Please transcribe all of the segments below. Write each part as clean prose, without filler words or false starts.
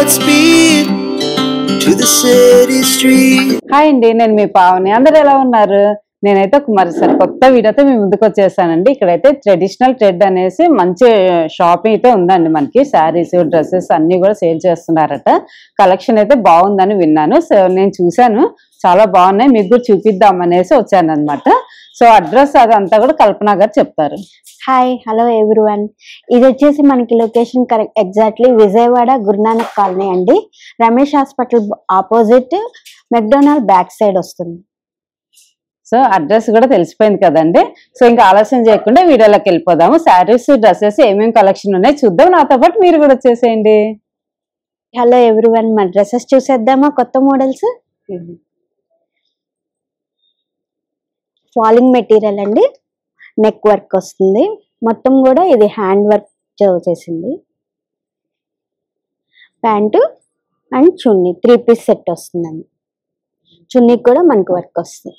Godspeed to the city street. Hi అండి, నేను మీ పావని. అందరు ఎలా ఉన్నారు? నేనైతే మరోసారి కొత్త వీడియోతో మీ ముందుకు వచ్చేసానండి. ఇక్కడైతే ట్రెడిషనల్ ట్రెడ్ అనేసి మంచి షాపింగ్ అయితే ఉందండి. మనకి శారీస్, డ్రెస్సెస్ అన్ని కూడా సేల్ చేస్తున్నారట. కలెక్షన్ అయితే బాగుందని విన్నాను. సో నేను చూసాను, చాలా బాగున్నాయి, మీకు కూడా చూపిద్దాం అనేసి వచ్చాను అనమాట. సో అడ్రస్ అదంతా కూడా కల్పన గారు చెప్తారు. Hi, hello everyone. ఇది వచ్చేసి మనకి location correct exactly Vijayawada Guru Nanak colony అండి. Ramesh hospital opposite McDonald back side వస్తుంది. సో అడ్రస్ కూడా తెలిసిపోయింది కదండి. సో ఇంకా ఆలస్యం చేయకుండా వీడియోలోకి వెళ్ళిపోదాము. శారీస్, డ్రెస్సెస్ ఏమేమి కలెక్షన్ ఉన్నాయో చూద్దాం. నాతో పాటు మీరు కూడా వచ్చేసేయండి. హలో ఎవ్రీవన్, మన డ్రెస్సెస్ చూసేద్దామా? కొత్త మోడల్స్. ఫాలింగ్ మెటీరియల్ అండి, నెక్ వర్క్ వస్తుంది. మొత్తం కూడా ఇది హ్యాండ్ వర్క్ చేసింది. Pant and chunni 3 piece set వస్తుందండి. చున్నీకి కూడా మనకి వర్క్ వస్తుంది.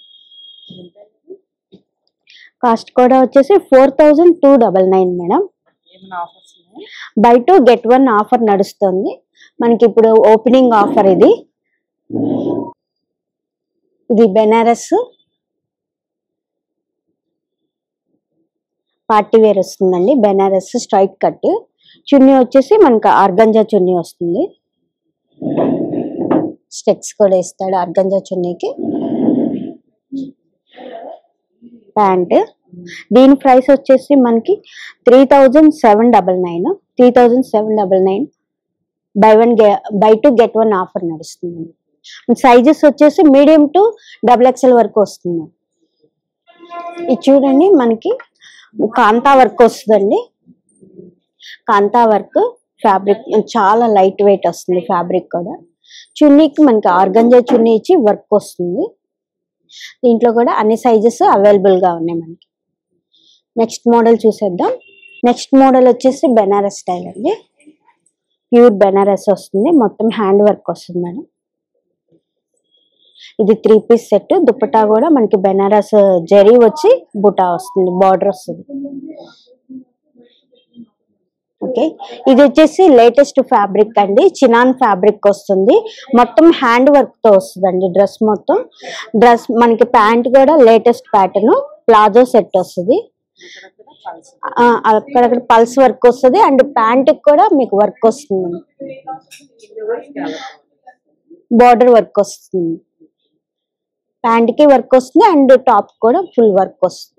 కాస్ట్ కూడా వచ్చేసి 4299 మేడం. బై 2 get 1 ఆఫర్ నడుస్తుంది మనకి. ఇప్పుడు ఓపెనింగ్ ఆఫర్ ఇది. ఇది బెనారస్ పార్టీ వేర్ వస్తుందండి. Banaras straight cut. చున్నీ వచ్చేసి మనకి ఆర్గంజా చున్నీ వస్తుంది. స్టెక్స్ కూడా ఇస్తాడు ఆర్గంజా చున్నీకి. ప్యాంట్, దీని ప్రైస్ వచ్చేసి మనకి 3799. 3799 బై 2 get 1 ఆఫర్ నడుస్తుంది. సైజెస్ వచ్చేసి మీడియం టు XXL వరకు వస్తుంది. ఇది చూడండి, మనకి కాంతా వర్క్ వస్తుందండి. కాంతా వర్క్ ఫ్యాబ్రిక్ చాలా లైట్ వెయిట్ వస్తుంది. ఫ్యాబ్రిక్ కూడా. చున్నీకి మనకి ఆర్గంజా చున్నీ ఇచ్చి వర్క్ వస్తుంది. దీంట్లో కూడా అన్ని సైజెస్ అవైలబుల్ గా ఉన్నాయి మనకి. నెక్స్ట్ మోడల్ చూసేద్దాం. నెక్స్ట్ మోడల్ వచ్చేసి బెనారస్ స్టైల్ అండి. ప్యూర్ బెనారస్ వస్తుంది. మొత్తం హ్యాండ్ వర్క్ వస్తుంది మేడం. ఇది 3 పీస్ సెట్. దుపట్టా కూడా మనకి బెనారస్ జరీ వచ్చి బుటా వస్తుంది, బార్డర్ వస్తుంది. ఓకే, ఇది వచ్చేసి లేటెస్ట్ ఫ్యాబ్రిక్ అండి. చినాన్ ఫ్యాబ్రిక్ వస్తుంది. మొత్తం హ్యాండ్ వర్క్ తో వస్తుందండి డ్రెస్ మొత్తం. డ్రెస్ మనకి ప్యాంట్ కూడా లేటెస్ట్ ప్యాటర్న్ ప్లాజో సెట్ వస్తుంది. అక్కడక్కడ పల్స్ వర్క్ వస్తుంది. అండ్ ప్యాంట్ కూడా మీకు వర్క్ వస్తుంది, బార్డర్ వర్క్ వస్తుంది. ప్యాంట్ కి వర్క్ వస్తుంది అండ్ టాప్ కూడా ఫుల్ వర్క్ వస్తుంది.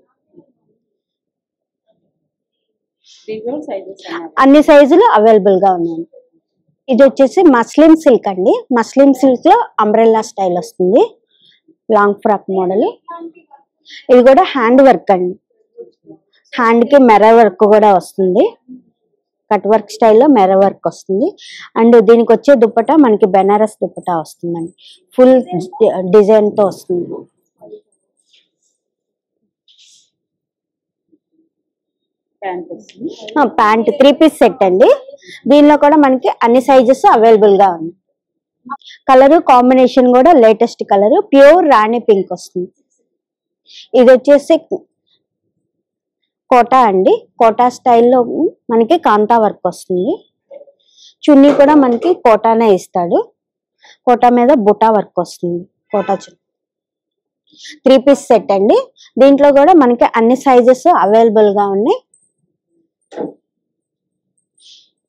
అన్ని సైజులు అవైలబుల్ గా ఉన్నాయి. ఇది వచ్చేసి మస్లిన్ సిల్క్ అండి. మస్లిన్ సిల్క్ లో అంబ్రెల్లా స్టైల్ వస్తుంది. Long frock model. ఇది కూడా హ్యాండ్ వర్క్ అండి. హ్యాండ్ కి మెర వర్క్ కూడా వస్తుంది. కట్ వర్క్ స్టైల్లో మెర వర్క్ వస్తుంది. అండ్ దీనికి వచ్చే దుపట్టా మనకి బెనారస్ దుపట్టా వస్తుందండి. ఫుల్ డిజైన్ తో వస్తుంది. ప్యాంట్ 3 పీస్ సెట్ అండి. దీనిలో కూడా మనకి అన్ని సైజెస్ అవైలబుల్ గా ఉన్నాయి. కలర్ కాంబినేషన్ కూడా లేటెస్ట్ కలర్ ప్యూర్ రాణి పింక్ వస్తుంది. ఇది వచ్చేసి కోటా అండి. కోటా స్టైల్లో మనకి కాంతా వర్క్ వస్తుంది. చున్నీ కూడా మనకి కోటానే ఇస్తాడు. కోటా మీద బుటా వర్క్ వస్తుంది. కోటా చున్నీ 3 పీస్ సెట్ అండి. దీంట్లో కూడా మనకి అన్ని సైజెస్ అవైలబుల్ గా ఉన్నాయి.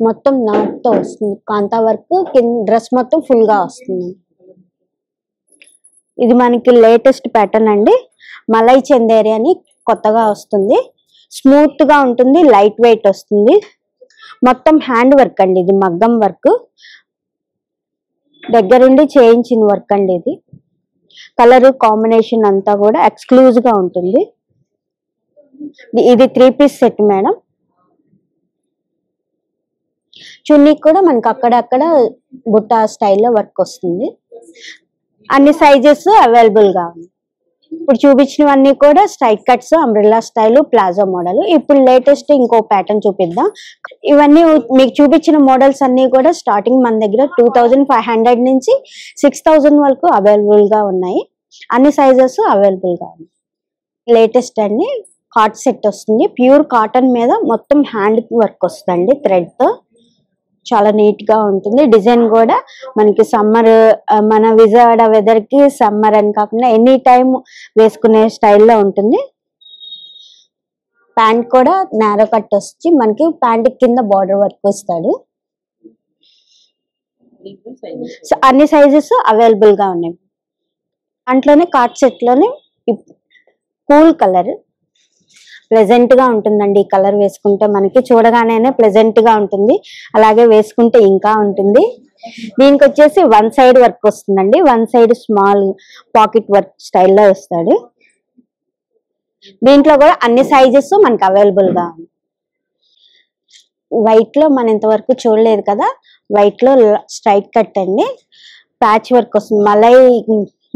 మొత్తం నాట్తో వస్తుంది. కాంతా వర్క్ కింద డ్రెస్ మొత్తం ఫుల్ గా వస్తుంది. ఇది మనకి లేటెస్ట్ ప్యాటర్న్ అండి. మలై చందేరి అని కొత్తగా వస్తుంది. స్మూత్ గా ఉంటుంది, లైట్ వెయిట్ వస్తుంది. మొత్తం హ్యాండ్ వర్క్ అండి. ఇది మగ్గం వర్క్, దగ్గరుండి చేయించిన వర్క్ అండి. ఇది కలర్ కాంబినేషన్ అంతా కూడా ఎక్స్క్లూజివ్ గా ఉంటుంది. ఇది 3 పీస్ సెట్ మేడం. చున్నీ కూడా మనకి అక్కడక్కడ బుట్టా స్టైల్లో వర్క్ వస్తుంది. అన్ని సైజెస్ అవైలబుల్ గా ఉన్నాయి. ఇప్పుడు చూపించినవన్నీ కూడా straight cuts, umbrella style, palazzo model. ఇప్పుడు లేటెస్ట్ ఇంకో ప్యాటర్న్ చూపిద్దాం. ఇవన్నీ మీకు చూపించిన మోడల్స్ అన్ని కూడా స్టార్టింగ్ మన దగ్గర 2500 నుంచి 6000 వరకు అవైలబుల్ గా ఉన్నాయి. అన్ని సైజెస్ అవైలబుల్ గా ఉన్నాయి. లేటెస్ట్ అండి. కార్డ్ సెట్ వస్తుంది. ప్యూర్ కాటన్ మీద మొత్తం హ్యాండ్ వర్క్ వస్తుంది థ్రెడ్ తో. చాలా నీట్ గా ఉంటుంది. డిజైన్ కూడా మనకి సమ్మర్, మన విజయవాడ వెదర్ కి సమ్మర్ అని కాకుండా ఎనీ టైం వేసుకునే స్టైల్లో ఉంటుంది. ప్యాంట్ కూడా నేరో కట్ వచ్చి మనకి ప్యాంట్ కింద బార్డర్ వర్క్ వస్తాడు. సో అన్ని సైజెస్ అవైలబుల్ గా ఉన్నాయి. దాంట్లోనే కార్డ్ సెట్ లోనే కూల్ కలర్ ప్లెజెంట్ గా ఉంటుందండి. ఈ కలర్ వేసుకుంటే మనకి చూడగానే ప్లెజెంట్ గా ఉంటుంది, అలాగే వేసుకుంటే ఇంకా ఉంటుంది. దీనికి వచ్చేసి వన్ సైడ్ వర్క్ వస్తుందండి. One side small pocket work స్టైల్లో వస్తాడు. దీంట్లో కూడా అన్ని సైజెస్ మనకి అవైలబుల్ గా ఉంది. వైట్ లో మనం ఇంతవరకు చూడలేదు కదా, వైట్ లో స్ట్రైట్ కట్ అండి, ప్యాచ్ వర్క్ వస్తుంది. మలై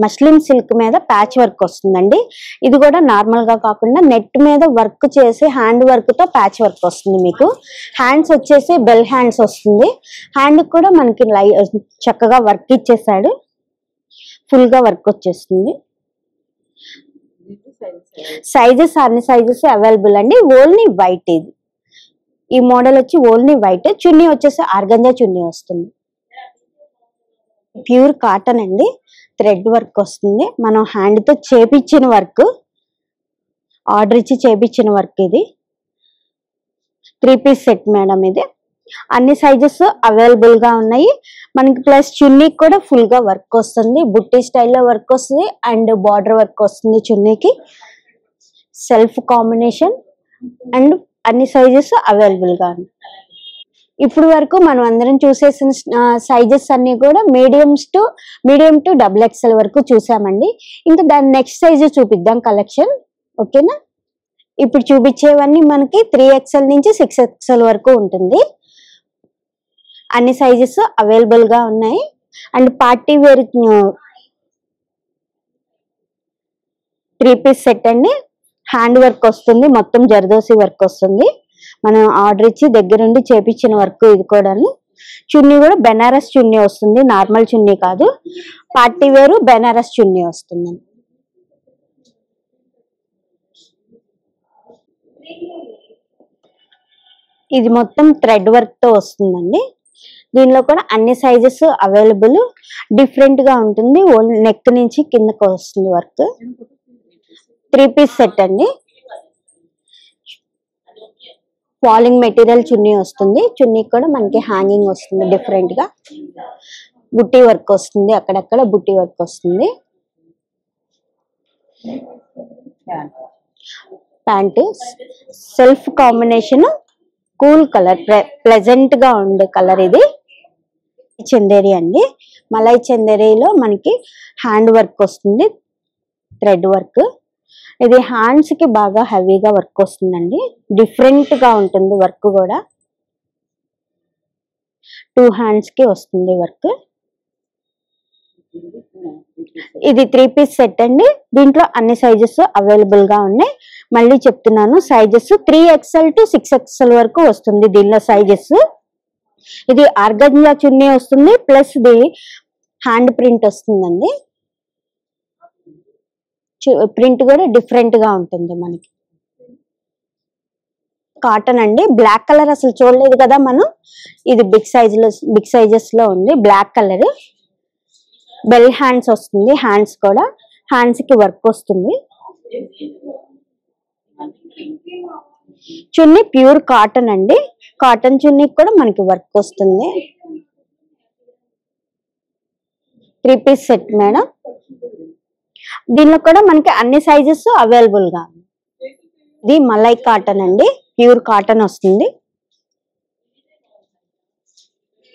మస్లిన్ సిల్క్ మీద ప్యాచ్ వర్క్ వస్తుందండి. ఇది కూడా నార్మల్ గా కాకుండా నెట్ మీద వర్క్ చేసి హ్యాండ్ వర్క్ తో ప్యాచ్ వర్క్ వస్తుంది. మీకు హ్యాండ్స్ వచ్చేసి బెల్ హ్యాండ్స్ వస్తుంది. హ్యాండ్ కూడా మనకి చక్కగా వర్క్ ఇచ్చేసాడు, ఫుల్ గా వర్క్ వచ్చేస్తుంది. సైజెస్ అన్ని సైజెస్ అవైలబుల్ అండి. ఓన్లీ వైట్ ఇది, ఈ మోడల్ వచ్చి ఓన్లీ వైట్. చున్నీ వచ్చేసి ఆర్గంజా చున్నీ వస్తుంది. ప్యూర్ కాటన్ అండి, థ్రెడ్ వర్క్ వస్తుంది. మనం హ్యాండ్ తో చేపించిన వర్క్, ఆర్డర్ ఇచ్చి చేపించిన వర్క్. ఇది 3 పీస్ సెట్ మేడం. ఇది అన్ని సైజెస్ అవైలబుల్ గా ఉన్నాయి మనకి. ప్లస్ చున్నీకి కూడా ఫుల్ గా వర్క్ వస్తుంది, బుట్టి స్టైల్లో వర్క్ వస్తుంది అండ్ బార్డర్ వర్క్ వస్తుంది. చున్నీకి సెల్ఫ్ కాంబినేషన్ అండ్ అన్ని సైజెస్ అవైలబుల్ గా ఉన్నాయి. ఇప్పుడు వరకు మనం అందరం చూసేసిన సైజెస్ అన్ని కూడా మీడియం టు XXL వరకు చూసామండి. ఇంకా దాని నెక్స్ట్ సైజ్ చూపిద్దాం కలెక్షన్, ఓకేనా? ఇప్పుడు చూపించేవన్నీ మనకి 3XL నుంచి 6XL వరకు ఉంటుంది. అన్ని సైజెస్ అవైలబుల్ గా ఉన్నాయి. And party wear 3 piece set అండి. హ్యాండ్ వర్క్ వస్తుంది, మొత్తం జర్దోసి వర్క్ వస్తుంది. మనం ఆర్డర్ ఇచ్చి దగ్గరుండి చేపించిన వర్క్. ఇది కూడా చున్నీ కూడా బెనారస్ చున్నీ వస్తుంది, నార్మల్ చున్నీ కాదు. పార్టీ వేరు బెనారస్ చున్నీ వస్తుంది. ఇది మొత్తం థ్రెడ్ వర్క్ తో వస్తుందండి. దీనిలో కూడా అన్ని సైజెస్ అవైలబుల్. డిఫరెంట్ గా ఉంటుంది, నెక్ నుంచి కిందకు వస్తుంది వర్క్. 3 పీస్ సెట్ అండి. ఫాలింగ్ మెటీరియల్ చున్నీ వస్తుంది. చున్నీ కూడా మనకి హ్యాంగింగ్ వస్తుంది, డిఫరెంట్ గా బుట్టి వర్క్ వస్తుంది, అక్కడక్కడ బుట్టి వర్క్ వస్తుంది. Pant self combination, cool colour, pleasant గా ఉండే కలర్. ఇది చందేరి అండి. మలై చందేరిలో మనకి హ్యాండ్ వర్క్ వస్తుంది, థ్రెడ్ వర్క్. ఇది హ్యాండ్స్ కి బాగా హెవీగా వర్క్ వస్తుందండి, డిఫరెంట్ గా ఉంటుంది వర్క్ కూడా. 2 హ్యాండ్స్ కి వస్తుంది వర్క్. ఇది 3 పీస్ సెట్ అండి. దీంట్లో అన్ని సైజెస్ అవైలబుల్ గా ఉన్నాయి. మళ్ళీ చెప్తున్నాను, సైజెస్ 3XL to 6XL వరకు వస్తుంది దీనిలో సైజెస్. ఇది ఆర్గంజా చున్నీ వస్తుంది, ప్లస్ ఇది హ్యాండ్ ప్రింట్ వస్తుందండి. ప్రింట్ కూడా డిఫరెంట్ గా ఉంటుంది మనకి. కాటన్ అండి, బ్లాక్ కలర్ అసలు చూడలేదు కదా మనం. ఇది బిగ్ సైజెస్ లో ఉంది, బ్లాక్ కలర్. బెల్ హ్యాండ్స్ వస్తుంది, హ్యాండ్స్ కూడా హ్యాండ్స్ కి వర్క్ వస్తుంది. చున్నీ ప్యూర్ కాటన్ అండి. కాటన్ చున్నీకి కూడా మనకి వర్క్ వస్తుంది. 3 పీస్ సెట్ మేడం. దీనిలో కూడా మనకి అన్ని సైజెస్ అవైలబుల్ గా. ఇది మలై కాటన్ అండి, ప్యూర్ కాటన్ వస్తుంది.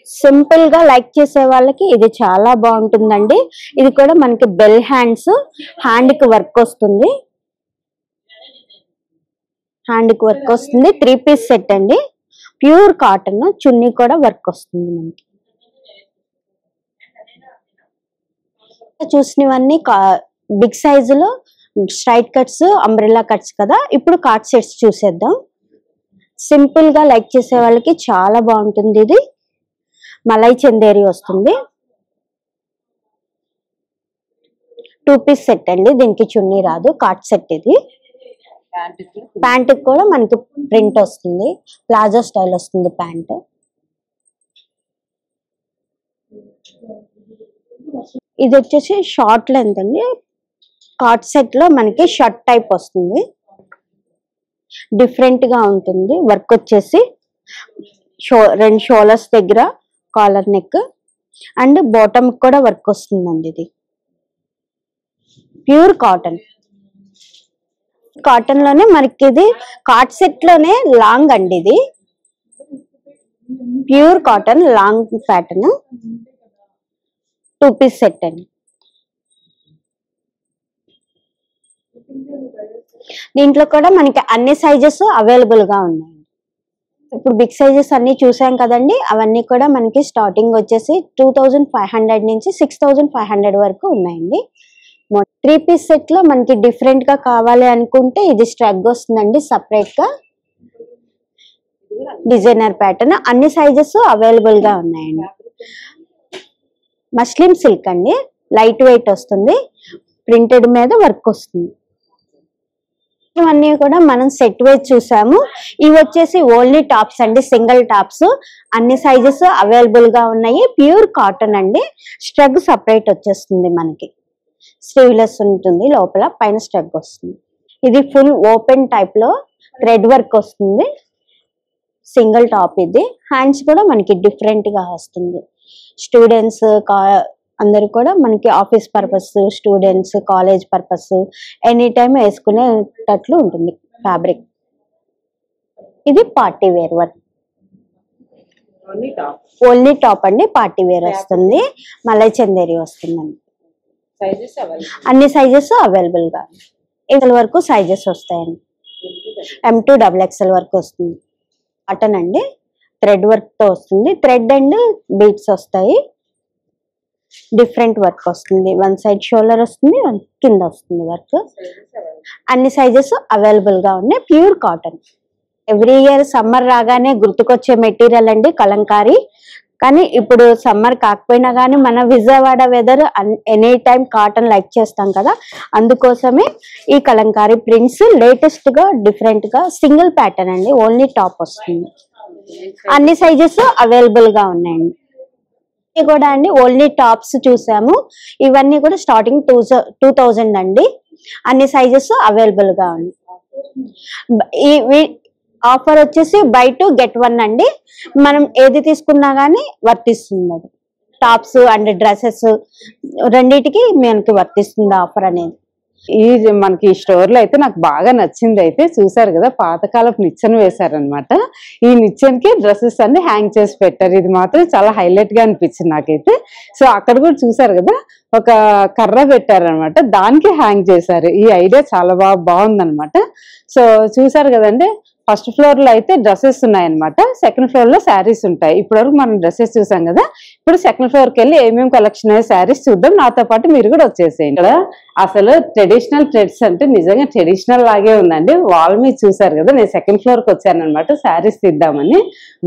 సింపుల్ గా లైక్ చేసే వాళ్ళకి ఇది చాలా బాగుంటుందండి. ఇది కూడా మనకి బెల్ హ్యాండ్స్, హ్యాండ్ కి వర్క్ వస్తుంది, హ్యాండ్ కి వర్క్ వస్తుంది. 3 పీస్ సెట్ అండి, ప్యూర్ కాటన్. చున్నీ కూడా వర్క్ వస్తుంది మనకి. చూసినవన్నీ బిగ్ సైజులో స్ట్రైట్ కట్స్, అంబ్రెల్లా కట్స్ కదా. ఇప్పుడు కార్డ్ సెట్స్ చూసేద్దాం. సింపుల్ గా లైక్ చేసే వాళ్ళకి చాలా బాగుంటుంది. ఇది మలై చందేరి వస్తుంది, 2 పీస్ సెట్ అండి. దీనికి చున్నీ రాదు, కార్డ్ సెట్. ఇది ప్యాంట్ కూడా మనకి ప్రింట్ వస్తుంది, ప్లాజో స్టైల్ వస్తుంది ప్యాంట్. ఇది వచ్చేసి షార్ట్ లెంత్ అండి. కార్డ్ సెట్ లో మనకి షర్ట్ టైప్ వస్తుంది, డిఫరెంట్ గా ఉంటుంది. వర్క్ వచ్చేసి రెండు షోల్డర్స్ దగ్గర కాలర్ నెక్ అండ్ బాటమ్ కూడా వర్క్ వస్తుందండి. ఇది ప్యూర్ కాటన్. కాటన్ లోనే మనకి ఇది కార్డ్ సెట్ లోనే లాంగ్ అండి. ఇది pure cotton long pattern 2 piece set అండి. దీంట్లో కూడా మనకి అన్ని సైజెస్ అవైలబుల్ గా ఉన్నాయి. ఇప్పుడు బిగ్ సైజెస్ అన్ని చూసాం కదండి, అవన్నీ కూడా మనకి స్టార్టింగ్ వచ్చేసి 2500 నుంచి 6500 వరకు ఉన్నాయండి. 3 పీస్ సెట్ లో మనకి డిఫరెంట్ గా కావాలి అనుకుంటే ఇది స్ట్రగ్ వస్తుందండి, సపరేట్ గా డిజైనర్ ప్యాటర్న్. అన్ని సైజెస్ అవైలబుల్ గా ఉన్నాయండి. మస్లిన్ సిల్క్ అండి, లైట్ వెయిట్ వస్తుంది, ప్రింటెడ్ మీద వర్క్ వస్తుంది. ఇవన్నీ కూడా మనం సెట్ వైజ్ చూసాము. ఇవి వచ్చేసి ఓన్లీ టాప్స్ అండి, సింగిల్ టాప్స్. అన్ని సైజెస్ అవైలబుల్ గా ఉన్నాయి. ప్యూర్ కాటన్ అండి, స్ట్రగ్ సపరేట్ వచ్చేస్తుంది. మనకి స్లీవ్లెస్ ఉంటుంది, లోపల పైన స్ట్రగ్ వస్తుంది. ఇది ఫుల్ ఓపెన్ టైప్ లో థ్రెడ్ వర్క్ వస్తుంది, సింగిల్ టాప్. ఇది హ్యాండ్స్ కూడా మనకి డిఫరెంట్ గా వస్తుంది. స్టూడెంట్స్ అందరు కూడా మనకి office purpose, students college purpose any time వేసుకునేటట్లు ఉంటుంది ఫ్యాబ్రిక్. ఇది party wear work, only top అండి. పార్టీ వేర్ వస్తుంది, మలై చందేరి వస్తుందండి. అన్ని సైజెస్ అవైలబుల్ గా XL వరకు సైజెస్ వస్తాయండి. M to XXL వరకు వస్తుంది. కాటన్ అండి, థ్రెడ్ వర్క్ తో వస్తుంది. థ్రెడ్ అండ్ బీట్స్ వస్తాయి, డిఫరెంట్ వర్క్ వస్తుంది. 1 సైడ్ షోల్డర్ వస్తుంది, కింద వస్తుంది వర్క్. అన్ని సైజెస్ అవైలబుల్ గా ఉన్నాయి. Pure cotton. Every year summer రాగానే గుర్తుకొచ్చే మెటీరియల్ అండి కలంకారీ. కానీ ఇప్పుడు సమ్మర్ కాకపోయినా కానీ మన Vijayawada weather any time cotton like చేస్తాం కదా, అందుకోసమే ఈ కలంకారీ ప్రింట్స్ లేటెస్ట్ గా డిఫరెంట్ గా సింగిల్ ప్యాటర్న్ అండి, ఓన్లీ టాప్ వస్తుంది. అన్ని సైజెస్ అవైలబుల్ గా ఉన్నాయండి. ఇవి కూడా అండి ఓన్లీ టాప్స్ చూసాము. ఇవన్నీ కూడా స్టార్టింగ్ 2000 అండి. అన్ని సైజెస్ అవైలబుల్ గా ఉన్నాయి. ఆఫర్ వచ్చేసి బై 2 get 1 అండి. మనం ఏది తీసుకున్నా గానీ వర్తిస్తుంది. అది టాప్స్ అండ్ డ్రెస్సెస్ రెండిటికి మనకి వర్తిస్తుంది ఆఫర్ అనేది. ఈ మనకి ఈ స్టోర్ లో అయితే నాకు బాగా నచ్చింది. అయితే చూసారు కదా, పాతకాలపు నిచ్చెన వేశారనమాట. ఈ నిచ్చెన్ కి డ్రెస్సెస్ అన్ని హ్యాంగ్ చేసి పెట్టారు. ఇది మాత్రం చాలా హైలైట్ గా అనిపించింది నాకైతే. సో అక్కడ కూడా చూసారు కదా, ఒక కర్ర పెట్టారనమాట, దానికి హ్యాంగ్ చేశారు. ఈ ఐడియా చాలా బాగుందనమాట. సో చూసారు కదండి, ఫస్ట్ ఫ్లోర్ లో అయితే డ్రెస్సెస్ ఉన్నాయన్నమాట, సెకండ్ ఫ్లోర్ లో శారీస్ ఉంటాయి. ఇప్పటివరకు మనం డ్రెస్సెస్ చూసాం కదా, ఇప్పుడు సెకండ్ ఫ్లోర్ కి వెళ్ళి ఏమేమి కలెక్షన్ అయ్యే శారీస్ చూద్దాం. నాతో పాటు మీరు కూడా వచ్చేసేయండి. ఇక్కడ అసలు ట్రెడిషనల్ థ్రెడ్స్ అంటే నిజంగా ట్రెడిషనల్ లాగే ఉందండి. వాల్ మీద చూసారు కదా, నేను సెకండ్ ఫ్లోర్ కి వచ్చాను అనమాట శారీస్ తీద్దామని.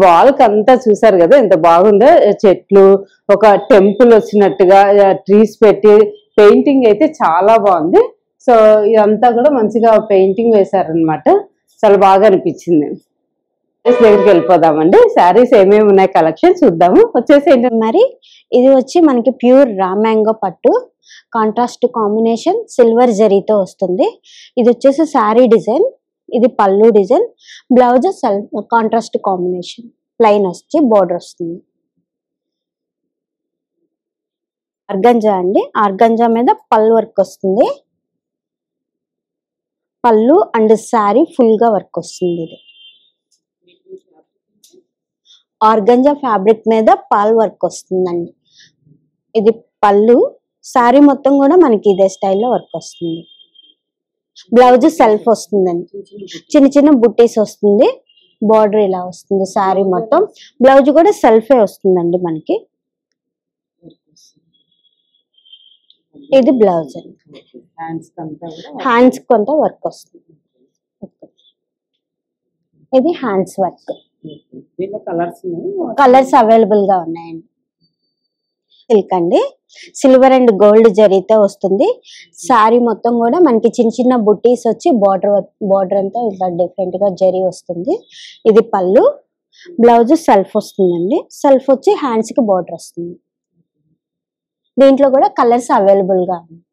వాల్ కి అంతా చూసారు కదా ఎంత బాగుందో, చెట్లు, ఒక టెంపుల్ వచ్చినట్టుగా ట్రీస్ పెట్టి పెయింటింగ్ అయితే చాలా బాగుంది. సో ఇదంతా కూడా మంచిగా పెయింటింగ్ వేశారనమాట, చాలా బాగా అనిపించింది. దగ్గరికి వెళ్ళిపోదామండి, శారీస్ ఏమేమి ఉన్నాయి కలెక్షన్ చూద్దాము. వచ్చేసి ఏంటంటే మరి ఇది వచ్చి మనకి ప్యూర్ రా మ్యాంగో పట్టు, కాంట్రాస్ట్ కాంబినేషన్ సిల్వర్ జరీతో వస్తుంది. ఇది వచ్చేసి శారీ డిజైన్, ఇది పళ్ళు design, blouse contrast combination, plain వచ్చి బోర్డర్ వస్తుంది. ఆర్గంజా అండి, ఆర్గంజా మీద పళ్ళు వర్క్ వస్తుంది. పళ్ళు అండ్ శారీ ఫుల్ గా వర్క్ వస్తుంది. ఇది ఆర్గంజా ఫ్యాబ్రిక్ మీద పాల్ వర్క్ వస్తుందండి. ఇది పళ్ళు, శారీ మొత్తం కూడా మనకి ఇదే స్టైల్లో వర్క్ వస్తుంది. బ్లౌజ్ సెల్ఫ్ వస్తుందండి, చిన్న చిన్న బుట్టీస్ వస్తుంది, బార్డర్ ఇలా వస్తుంది. శారీ మొత్తం బ్లౌజ్ కూడా సెల్ఫే వస్తుందండి మనకి. ఇది బ్లౌజ్ అండి, హ్యాండ్స్ కొంత వర్క్ వస్తుంది. ఇది హ్యాండ్స్ వర్క్. కలర్స్ అవైలబుల్ గా ఉన్నాయండి. సిల్క్ అండి, సిల్వర్ అండ్ గోల్డ్ జరీతో వస్తుంది. శారీ మొత్తం కూడా మనకి చిన్న చిన్న బుట్టీస్ వచ్చి బార్డర్ అంతా ఇట్లా డిఫరెంట్ గా జరీ వస్తుంది. ఇది పళ్ళు, బ్లౌజ్ సెల్ఫ్ వస్తుందండి. సెల్ఫ్ వచ్చి హ్యాండ్స్ కి బార్డర్ వస్తుంది. దీంట్లో కూడా కలర్స్ అవైలబుల్ గా ఉన్నాయి.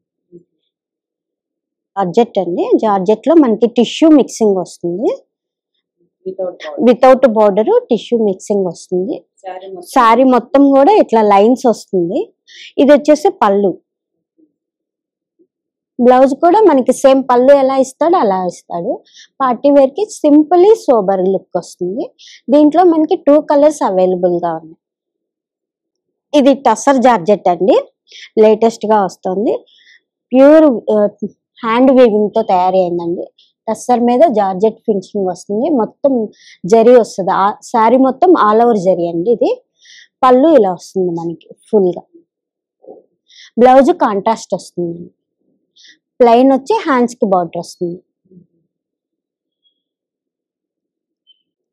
జార్జెట్ అండి, జార్జెట్ లో మనకి టిష్యూ మిక్సింగ్ వస్తుంది, వితౌట్ బార్డర్ టిష్యూ మిక్సింగ్ వస్తుంది. శారీ మొత్తం కూడా ఇట్లా లైన్స్ వస్తుంది. ఇది వచ్చేసి పళ్ళు. బ్లౌజ్ కూడా మనకి సేమ్ పళ్ళు ఎలా ఇస్తాడో అలా ఇస్తాడు. పార్టీ వేర్ కి సింపుల్లీ సోబర్ లుక్ వస్తుంది. దీంట్లో మనకి 2 కలర్స్ అవైలబుల్ గా ఉన్నాయి. ఇది టసర్ జార్జెట్ అండి, లేటెస్ట్ గా వస్తుంది. ప్యూర్ హ్యాండ్ వీవింగ్ తో తయారైందండి. టస్సర్ మీద జార్జెట్ ఫినిషింగ్ వస్తుంది, మొత్తం జరీ వస్తుంది. శారీ మొత్తం ఆల్ ఓవర్ జరీ అండి. ఇది పళ్ళు ఇలా వస్తుంది మనకి ఫుల్ గా. బ్లౌజ్ కాంట్రాస్ట్ వస్తుంది, ప్లెయిన్ వచ్చి హ్యాండ్స్ కి బార్డర్ వస్తుంది.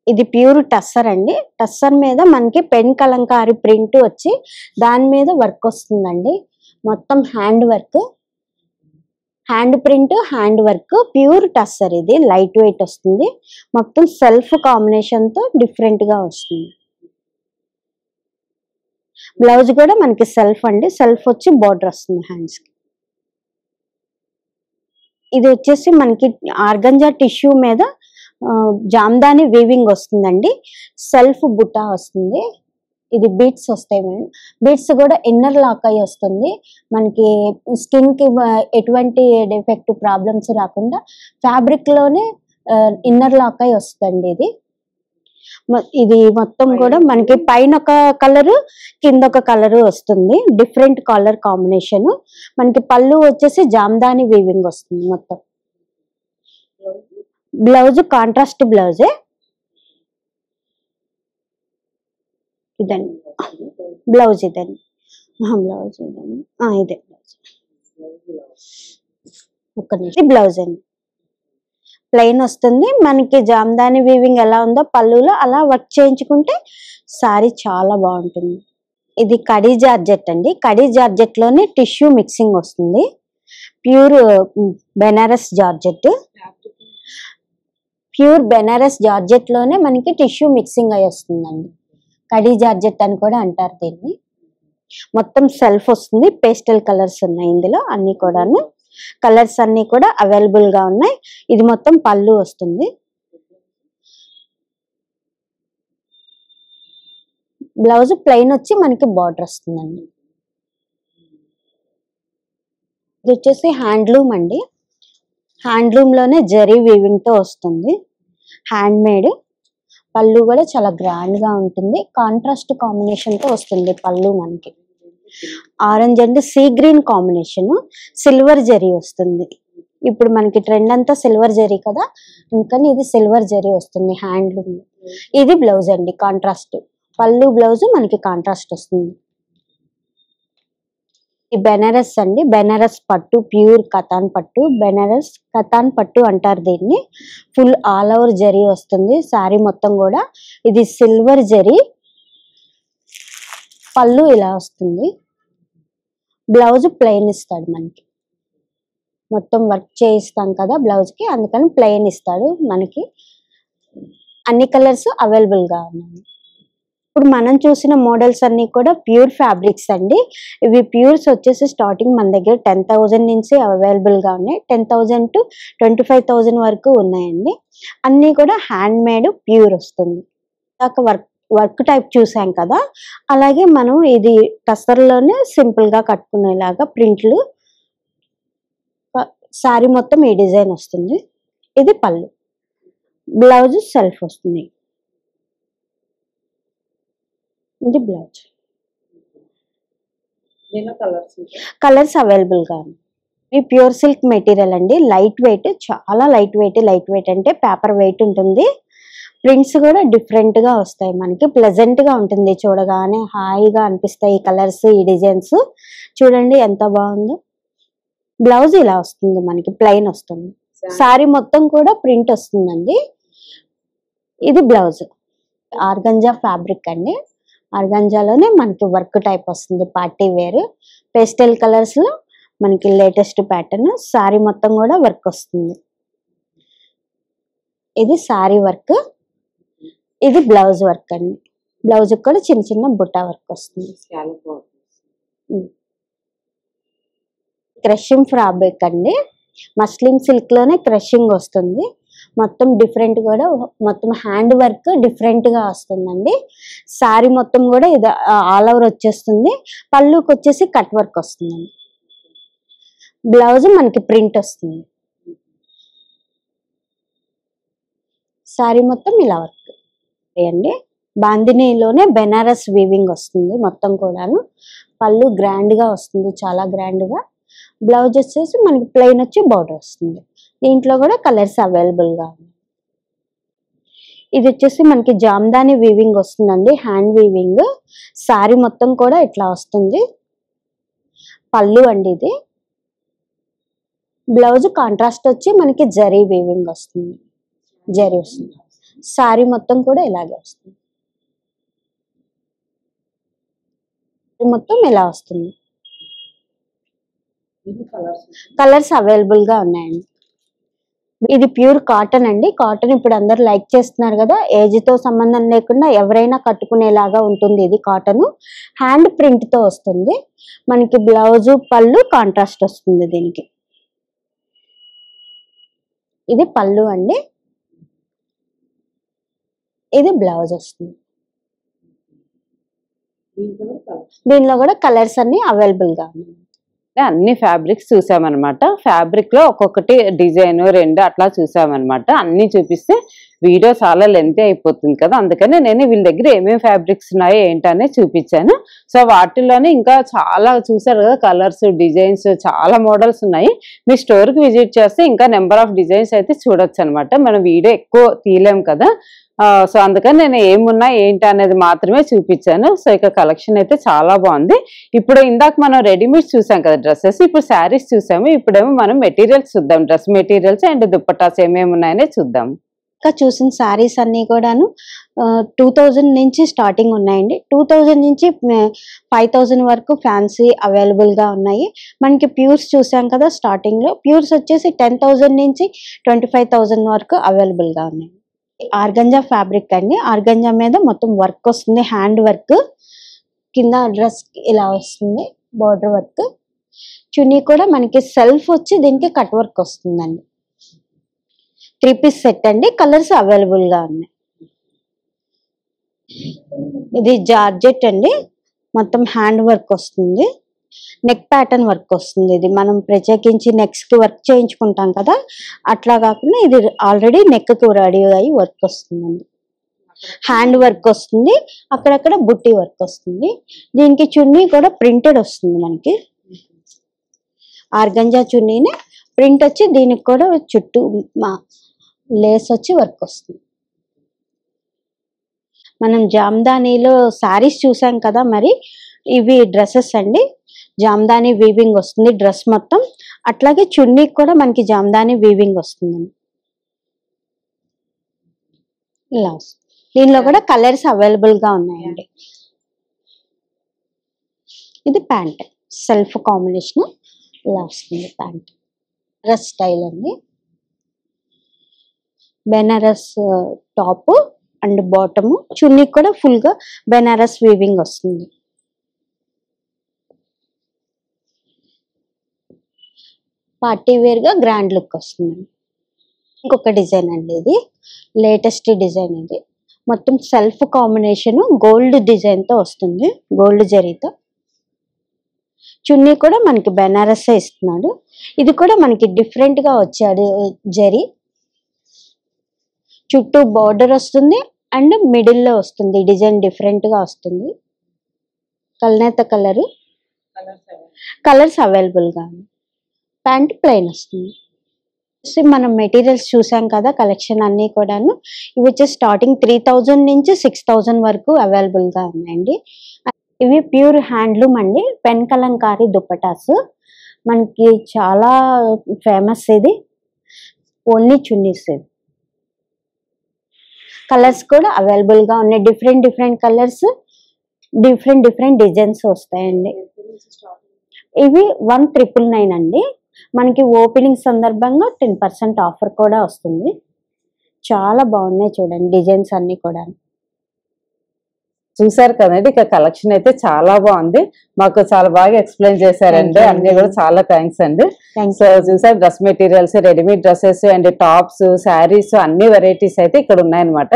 ఇది ప్యూర్ టస్సర్ అండి. టస్సర్ మీద మనకి పెన్ కలంకారీ ప్రింట్ వచ్చి దాని మీద వర్క్ వస్తుందండి. మొత్తం hand work, hand print, hand work, pure tussar. ఇది లైట్ వెయిట్ వస్తుంది, మొత్తం సెల్ఫ్ కాంబినేషన్ తో డిఫరెంట్ గా వస్తుంది. బ్లౌజ్ కూడా మనకి సెల్ఫ్ అండి, సెల్ఫ్ వచ్చి బార్డర్ వస్తుంది హ్యాండ్స్ కి. ఇది వచ్చేసి మనకి ఆర్గంజా టిష్యూ మీద జామ్దాని వీవింగ్ వస్తుందండి, సెల్ఫ్ బుట్టా వస్తుంది. ఇది బీట్స్ వస్తాయి మేడం, బీట్స్ కూడా ఇన్నర్ లాక్ అయ్యి వస్తుంది. మనకి స్కిన్ కి ఎటువంటి డిఫెక్ట్ ప్రాబ్లమ్స్ రాకుండా ఫ్యాబ్రిక్ లోనే ఇన్నర్ లాక్ అయ్యి వస్తుంది. ఇది మొత్తం కూడా మనకి పైన ఒక కలరు, కింద ఒక కలరు వస్తుంది, డిఫరెంట్ కలర్ కాంబినేషన్. మనకి పళ్ళు వచ్చేసి జామ్దాని వీవింగ్ వస్తుంది మొత్తం. బ్లౌజ్ కాంట్రాస్ట్ బ్లౌజే. ఇదండి బ్లౌజ్, ఇదండి బ్లౌజ్, ఇదండి ఇదే బ్లౌజ్. ఒక్క నిమిషం. బ్లౌజ్ అండి ప్లెయిన్ వస్తుంది. మనకి జామ్దాని వీవింగ్ ఎలా ఉందో పళ్ళులో అలా వర్క్ చేయించుకుంటే సారీ చాలా బాగుంటుంది. ఇది కడీ జార్జెట్ అండి, కడీ జార్జెట్ లోనే టిష్యూ మిక్సింగ్ వస్తుంది, pure Banaras georgette. Pure Banaras georgette లోనే మనకి టిష్యూ మిక్సింగ్ అయి వస్తుందండి. కడీ జార్జెట్ అని కూడా అంటారు దీన్ని. మొత్తం సెల్ఫ్ వస్తుంది, పేస్టల్ కలర్స్ ఉన్నాయి ఇందులో అన్ని కూడాను. కలర్స్ అన్ని కూడా అవైలబుల్ గా ఉన్నాయి. ఇది మొత్తం పళ్ళు వస్తుంది. బ్లౌజ్ ప్లెయిన్ వచ్చి మనకి బార్డర్ వస్తుందండి. ఇది వచ్చేసి హ్యాండ్లూమ్ అండి, హ్యాండ్లూమ్ లోనే జరీ వీవింగ్ తో వస్తుంది, హ్యాండ్ మేడ్. పళ్ళు కూడా చాలా గ్రాండ్ గా ఉంటుంది, కాంట్రాస్ట్ కాంబినేషన్ తో వస్తుంది పళ్ళు. మనకి orange and sea green combination, silver zari వస్తుంది. ఇప్పుడు మనకి ట్రెండ్ అంతా సిల్వర్ జరీ కదా, ఇంకా ఇది సిల్వర్ జరీ వస్తుంది హ్యాండ్లూమ్. ఇది బ్లౌజ్ అండి కాంట్రాస్ట్, పళ్ళు బ్లౌజ్ మనకి కాంట్రాస్ట్ వస్తుంది. ఈ బెనారస్ అండి, బెనారస్ పట్టు, ప్యూర్ కతాన్ పట్టు, బెనారస్ కతాన్ పట్టు అంటారు దీన్ని. ఫుల్ ఆల్ ఓవర్ జరీ వస్తుంది శారీ మొత్తం కూడా. ఇది సిల్వర్ జరీ, పళ్ళు ఇలా వస్తుంది. బ్లౌజ్ ప్లెయిన్ ఇస్తాడు మనకి, మొత్తం వర్క్ చేయిస్తాం కదా బ్లౌజ్ కి, అందుకని ప్లెయిన్ ఇస్తాడు మనకి. అన్ని కలర్స్ అవైలబుల్ గా ఉన్నాయి. ఇప్పుడు మనం చూసిన మోడల్స్ అన్ని కూడా ప్యూర్ ఫ్యాబ్రిక్స్ అండి. ఇవి ప్యూర్స్ వచ్చేసి స్టార్టింగ్ మన దగ్గర 10,000 నుంచి అవైలబుల్ గా ఉన్నాయి, 10,000 to 25,000 వరకు ఉన్నాయండి. అన్ని కూడా హ్యాండ్ మేడ్ ప్యూర్ వస్తుంది. వర్క్ టైప్ చూసాం కదా, అలాగే మనం ఇది టస్సర్లోనే సింపుల్ గా కట్టుకునేలాగా ప్రింట్లు. శారీ మొత్తం ఈ డిజైన్ వస్తుంది. ఇది పళ్ళు, బ్లౌజ్ సెల్ఫ్ వస్తుంది. ఇది బ్లౌజ్. కలర్స్ అవైలబుల్ గా ఉన్నాయి. ఈ ప్యూర్ సిల్క్ మెటీరియల్ అండి, లైట్ వెయిట్, చాలా లైట్ వెయిట్. లైట్ వెయిట్ అంటే పేపర్ వెయిట్ ఉంటుంది. ప్రింట్స్ కూడా డిఫరెంట్ గా వస్తాయి మనకి, ప్లెజెంట్ గా ఉంటుంది, చూడగానే హాయిగా అనిపిస్తాయి ఈ కలర్స్, ఈ డిజైన్స్. చూడండి ఎంత బాగుందో. బ్లౌజ్ ఇలా వస్తుంది మనకి, ప్లెయిన్ వస్తుంది. శారీ మొత్తం కూడా ప్రింట్ వస్తుందండి. ఇది బ్లౌజ్. ఆర్గంజా ఫ్యాబ్రిక్ అండి, ఆర్గంజాలోనే మనకి వర్క్ టైప్ వస్తుంది, పార్టీ వేర్ పేస్టల్ కలర్స్ లో మనకి లేటెస్ట్ ప్యాటర్న్. శారీ మొత్తం కూడా వర్క్ వస్తుంది. ఇది శారీ వర్క్, ఇది బ్లౌజ్ వర్క్ అండి. బ్లౌజ్ కూడా చిన్న చిన్న బుట్టా వర్క్ వస్తుంది. క్రషింగ్ ఫ్యాబ్రిక్ అండి, మస్లిన్ సిల్క్ లోనే క్రషింగ్ వస్తుంది. మొత్తం డిఫరెంట్ కూడా, మొత్తం హ్యాండ్ వర్క్ డిఫరెంట్ గా వస్తుందండి. సారీ మొత్తం కూడా ఇది ఆల్ ఓవర్ వచ్చేస్తుంది. పళ్ళుకి వచ్చేసి కట్ వర్క్ వస్తుందండి. బ్లౌజ్ మనకి ప్రింట్ వస్తుంది. సారీ మొత్తం ఇలా వర్క్ అండి. బాందినీలోనే బెనారస్ వీవింగ్ వస్తుంది మొత్తం కూడాను. పళ్ళు గ్రాండ్ గా వస్తుంది, చాలా గ్రాండ్ గా. బ్లౌజ్ వచ్చేసి మనకి ప్లెయిన్ వచ్చి బార్డర్ వస్తుంది. దీంట్లో కూడా కలర్స్ అవైలబుల్ గా ఉన్నాయి. ఇది వచ్చేసి మనకి జామ్దాని వీవింగ్ వస్తుందండి, హ్యాండ్ వీవింగ్. సారీ మొత్తం కూడా ఇట్లా వస్తుంది. పళ్ళు అండి ఇది. బ్లౌజ్ కాంట్రాస్ట్ వచ్చి మనకి జరీ వీవింగ్ వస్తుంది, జరీ వస్తుంది. సారీ మొత్తం కూడా ఇలాగే వస్తుంది, మొత్తం ఇలా వస్తుంది. కలర్స్ అవైలబుల్ గా ఉన్నాయండి. ఇది ప్యూర్ కాటన్ అండి. కాటన్ ఇప్పుడు అందరు లైక్ చేస్తున్నారు కదా, ఏజ్ తో సంబంధం లేకుండా ఎవరైనా కట్టుకునేలాగా ఉంటుంది. ఇది కాటన్, హ్యాండ్ ప్రింట్ తో వస్తుంది. మనకి బ్లౌజ్ పళ్ళు కాంట్రాస్ట్ వస్తుంది దీనికి. ఇది పళ్ళు అండి, ఇది బ్లౌజ్ వస్తుంది. దీనిలో కూడా కలర్స్ అన్ని అవైలబుల్ గా ఉన్నాయి. అన్ని ఫ్యాబ్రిక్స్ చూసామన్నమాట. ఫ్యాబ్రిక్ లో ఒక్కొక్కటి డిజైన్ 2 అట్లా చూసామన్నమాట. అన్ని చూపిస్తే వీడియో చాలా లెంతీ అయిపోతుంది కదా, అందుకని నేను వీళ్ళ దగ్గర ఏమేమి ఫ్యాబ్రిక్స్ ఉన్నాయో ఏంటనే చూపించాను. సో వాటిల్లోనే ఇంకా చాలా చూసారు కదా, కలర్స్ డిజైన్స్ చాలా మోడల్స్ ఉన్నాయి. మీ స్టోర్ కి విజిట్ చేస్తే ఇంకా నెంబర్ ఆఫ్ డిజైన్స్ అయితే చూడొచ్చు అనమాట. మనం వీడియో ఎక్కువ తీయలేం కదా, సో అందుకని నేను ఏమున్నా ఏంటి అనేది మాత్రమే చూపించాను. సో ఇక కలెక్షన్ అయితే చాలా బాగుంది. ఇప్పుడు ఇందాక మనం రెడీమేడ్స్ చూసాం కదా డ్రెస్సెస్, ఇప్పుడు శారీస్ చూసాము. ఇప్పుడేమో మనం మెటీరియల్స్ చూద్దాం, డ్రెస్ మెటీరియల్స్ అండ్ దుప్పటాస్ ఏమేమి ఉన్నాయనే చూద్దాం. ఇంకా చూసిన శారీస్ అన్ని కూడాను 2000 నుంచి స్టార్టింగ్ ఉన్నాయండి. 2000 నుంచి 5000 వరకు ఫ్యాన్సీ అవైలబుల్ గా ఉన్నాయి. మనకి ప్యూర్స్ చూసాం కదా స్టార్టింగ్ లో, ప్యూర్స్ వచ్చేసి 10,000 నుంచి 25,000 వరకు అవైలబుల్ గా ఉన్నాయి. ఆర్గంజా ఫ్యాబ్రిక్ అండి, ఆర్గంజా మీద మొత్తం వర్క్ వస్తుంది, హ్యాండ్ వర్క్. కింద డ్రెస్ ఇలా వస్తుంది, బార్డర్ వర్క్. చున్నీ కూడా మనకి సెల్ఫ్ వచ్చి దీనికి కట్ వర్క్ వస్తుందండి. 3 పీస్ సెట్ అండి, కలర్స్ అవైలబుల్ గా ఉన్నాయి. ఇది జార్జెట్ అండి, మొత్తం హ్యాండ్ వర్క్ వస్తుంది, నెక్ ప్యాటర్న్ వర్క్ వస్తుంది. ఇది మనం ప్రత్యేకించి నెక్స్ కి వర్క్ చేయించుకుంటాం కదా, అట్లా కాకుండా ఇది ఆల్రెడీ నెక్ కి రెడీ అయ్యి వర్క్ వస్తుందండి. హ్యాండ్ వర్క్ వస్తుంది, అక్కడక్కడ బుట్టి వర్క్ వస్తుంది. దీనికి చున్నీ కూడా ప్రింటెడ్ వస్తుంది మనకి. ఆర్గంజా చున్నీని ప్రింట్ వచ్చి దీనికి కూడా చుట్టూ లేస్ వచ్చి వర్క్ వస్తుంది. మనం జామ్దానీలో శారీస్ చూసాం కదా, మరి ఇవి డ్రెస్సెస్ అండి. జామ్దాని వీవింగ్ వస్తుంది డ్రెస్ మొత్తం, అట్లాగే చున్నీకి కూడా మనకి జామ్దాని వీవింగ్ వస్తుందండి. ఇలా వస్తుంది. దీనిలో కూడా కలర్స్ అవైలబుల్ గా ఉన్నాయండి. ఇది ప్యాంట్, సెల్ఫ్ కాంబినేషన్ ఇలా వస్తుంది ప్యాంట్. డ్రెస్ స్టైల్ అండి, బెనారస్ టాప్ అండ్ బాటమ్. చున్నీకి కూడా ఫుల్ గా బెనారస్ వీవింగ్ వస్తుంది. పార్టీ వేర్ గా గ్రాండ్ లుక్ వస్తుంది. ఇంకొక డిజైన్ అండి, ఇది లేటెస్ట్ డిజైన్. ఇది మొత్తం సెల్ఫ్ కాంబినేషన్ గోల్డ్ డిజైన్ తో వస్తుంది, గోల్డ్ జరీతో. చున్నీ కూడా మనకి బెనారస్ ఇస్తున్నాడు. ఇది కూడా మనకి డిఫరెంట్ గా వచ్చాడు జరీ. చుట్టూ బార్డర్ వస్తుంది అండ్ మిడిల్ లో వస్తుంది డిజైన్, డిఫరెంట్ గా వస్తుంది. కల్నేత కలర్, కలర్స్ అవైలబుల్ గా ఉంది. ప్యాంట్ ప్లెయిన్ వస్తుంది. మనం మెటీరియల్స్ చూసాం కదా, కలెక్షన్ అన్ని కూడాను. ఇవి వచ్చేసి స్టార్టింగ్ 3000 నుంచి 6000 వరకు అవైలబుల్ గా ఉన్నాయండి. ఇవి ప్యూర్ హ్యాండ్లూమ్ అండి, పెన్ కలంకారీ దుప్పటాస్. మనకి చాలా ఫేమస్ ఇది, ఓన్లీ చున్నీస్. కలర్స్ కూడా అవైలబుల్ గా ఉన్నాయి, different different colours, different different designs వస్తాయండి. ఇవి 1999 అండి. మనకి ఓపెనింగ్ సందర్భంగా 10% ఆఫర్ కూడా వస్తుంది. చాలా బాగున్నాయి చూడండి డిజైన్స్ అన్ని కూడా. చూసారు కదండి, ఇక కలెక్షన్ అయితే చాలా బాగుంది. మాకు చాలా బాగా ఎక్స్ప్లెయిన్ చేశారండి. అన్ని కూడా చాలా థ్యాంక్స్ అండి. సో చూసారు, dress materials, readymade dresses and tops, saris అన్ని వెరైటీస్ అయితే ఇక్కడ ఉన్నాయన్నమాట.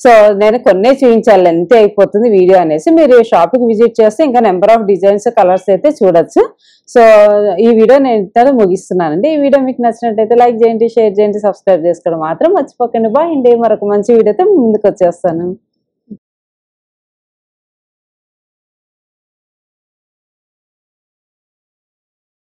సో నేను కొన్నే చూపించాలి, ఎంత అయిపోతుంది వీడియో అనేసి. మీరు షాప్ కి విజిట్ చేస్తే ఇంకా నెంబర్ ఆఫ్ డిజైన్స్, కలర్స్ అయితే చూడొచ్చు. సో ఈ వీడియో నేను ఇంత ముగిస్తున్నానండి. ఈ వీడియో మీకు నచ్చినట్టయితే లైక్ చేయండి, షేర్ చేయండి, సబ్స్క్రైబ్ చేసుకోవడం మాత్రం మర్చిపోకండి. బాయ్ అండి. మరొక మంచి వీడియోతో ముందుకు వచ్చేస్తాను.